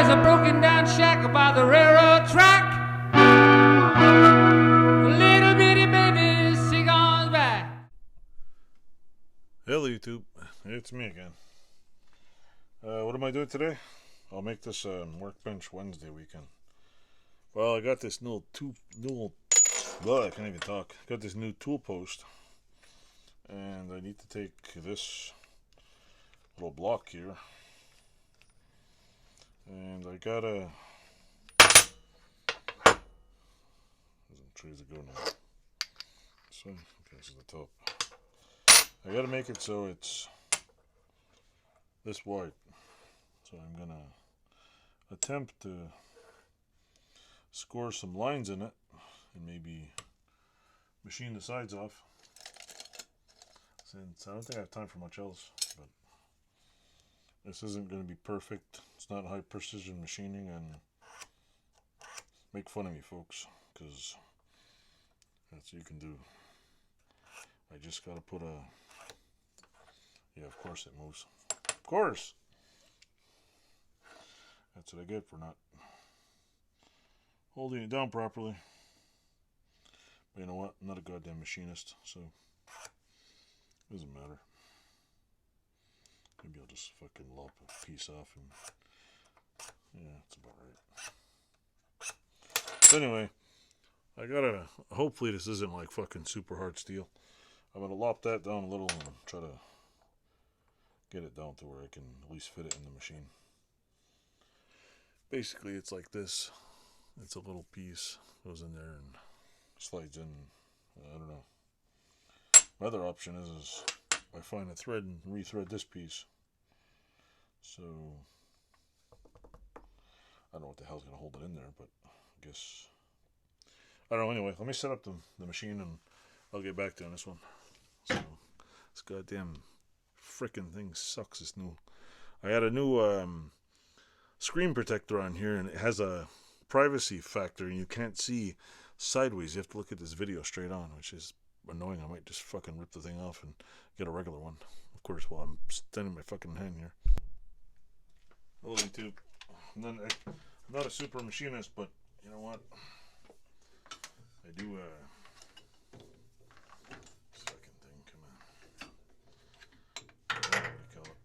There's a broken down shack by the railroad track. Little bitty baby sing on back. Hello YouTube, it's me again. What am I doing today? I'll make this Workbench Wednesday weekend. Well, I got this I can't even talk. Got this new tool post, and I need to take this little block here, and I gotta. There's trees that go now. So, okay, this is the top. I gotta make it so it's this wide. So I'm gonna attempt to score some lines in it and maybe machine the sides off, since I don't think I have time for much else. But this isn't going to be perfect. It's not high precision machining, and make fun of me, folks, because that's what you can do. I just gotta put a, yeah, of course it moves. Of course! That's what I get for not holding it down properly. But you know what? I'm not a goddamn machinist, so it doesn't matter. Maybe I'll just fucking lop a piece off and yeah, that's about right. So anyway, I gotta, hopefully this isn't like fucking super hard steel. I'm gonna lop that down a little and try to get it down to where I can at least fit it in the machine. Basically, it's like this. It's a little piece, goes in there and slides in. I don't know. My other option is I find a thread and rethread this piece. So I don't know what the hell's gonna hold it in there, but I guess I don't know. Anyway, let me set up the machine and I'll get back to you on this one. So this goddamn frickin' thing sucks. This new, I had a new screen protector on here, and it has a privacy factor, and you can't see sideways. You have to look at this video straight on, which is annoying. I might just fucking rip the thing off and get a regular one, of course, while I'm extending my fucking hand here. Hello YouTube. I'm not a super machinist, but you know what? I do this fucking thing, come on. What do you call it?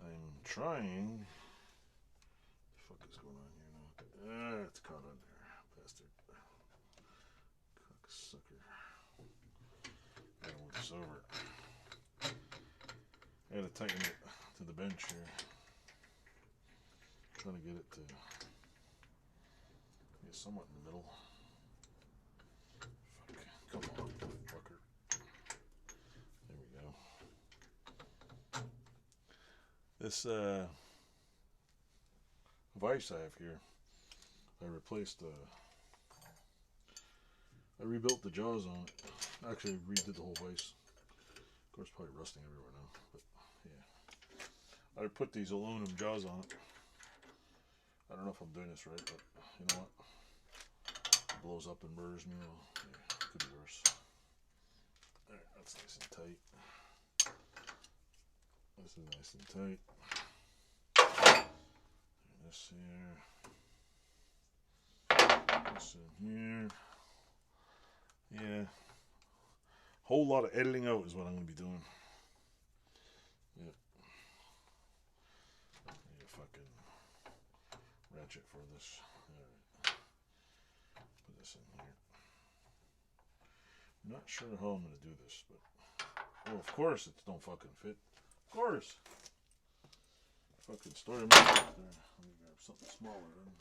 I'm trying. What the fuck is going on here now? It's caught on there, bastard. Cocksucker. I gotta move this over. I gotta tighten it to the bench here. Trying to get it to be somewhat in the middle. Fuck. Come on, fucker. There we go. This vise I have here, I replaced I rebuilt the jaws on it. Actually, I redid the whole vise. Of course, probably rusting everywhere now, but yeah. I put these aluminum jaws on it. I don't know if I'm doing this right, but you know what? It blows up and murders me. Well, yeah, could be worse. Alright, that's nice and tight. This is nice and tight. And this here. This in here. Yeah. Whole lot of editing out is what I'm going to be doing. Yep. I need a fucking ratchet for this. Alright. Put this in here. I'm not sure how I'm going to do this, but oh, of course it don't fucking fit. Of course. Fucking story of my life there. Let me grab something smaller then.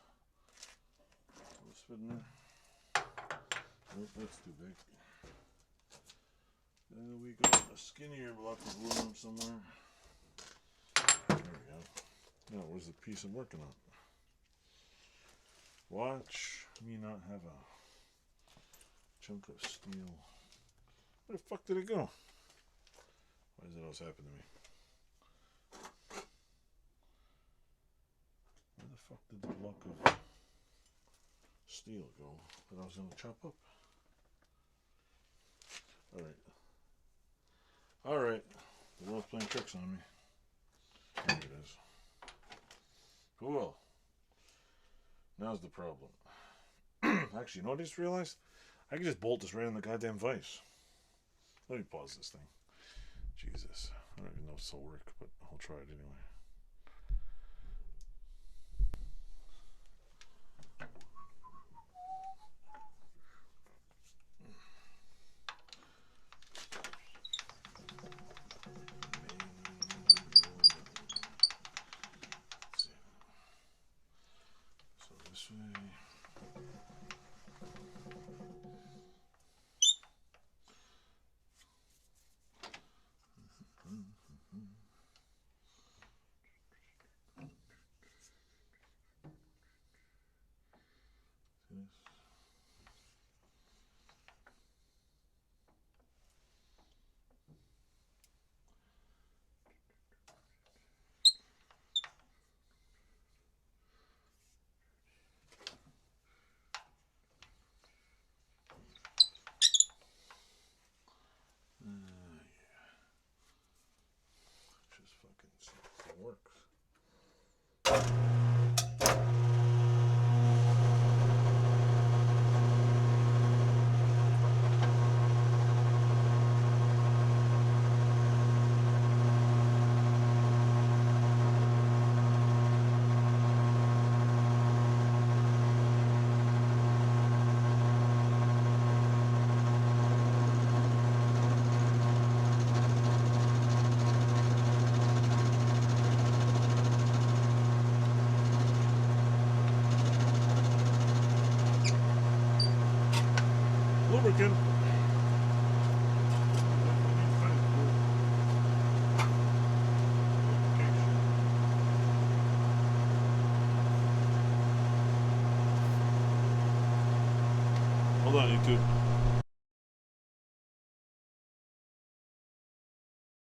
Will this fit in there? Nope, that's too big. Then we got a skinnier block of aluminum somewhere. There we go. Now, where's the piece I'm working on? Watch me not have a chunk of steel. Where the fuck did it go? Why does it always happen to me? Where the fuck did the block of steel go that I was going to chop up? Alright. The world's playing tricks on me. There it is. Well, now's the problem. Actually, you know what I just realized? I can just bolt this right in the goddamn vise. Let me pause this thing. Jesus. I don't even know if this will work, but I'll try it anyway. So this way. Just fucking see if it works. Lubricant. Hold on, YouTube.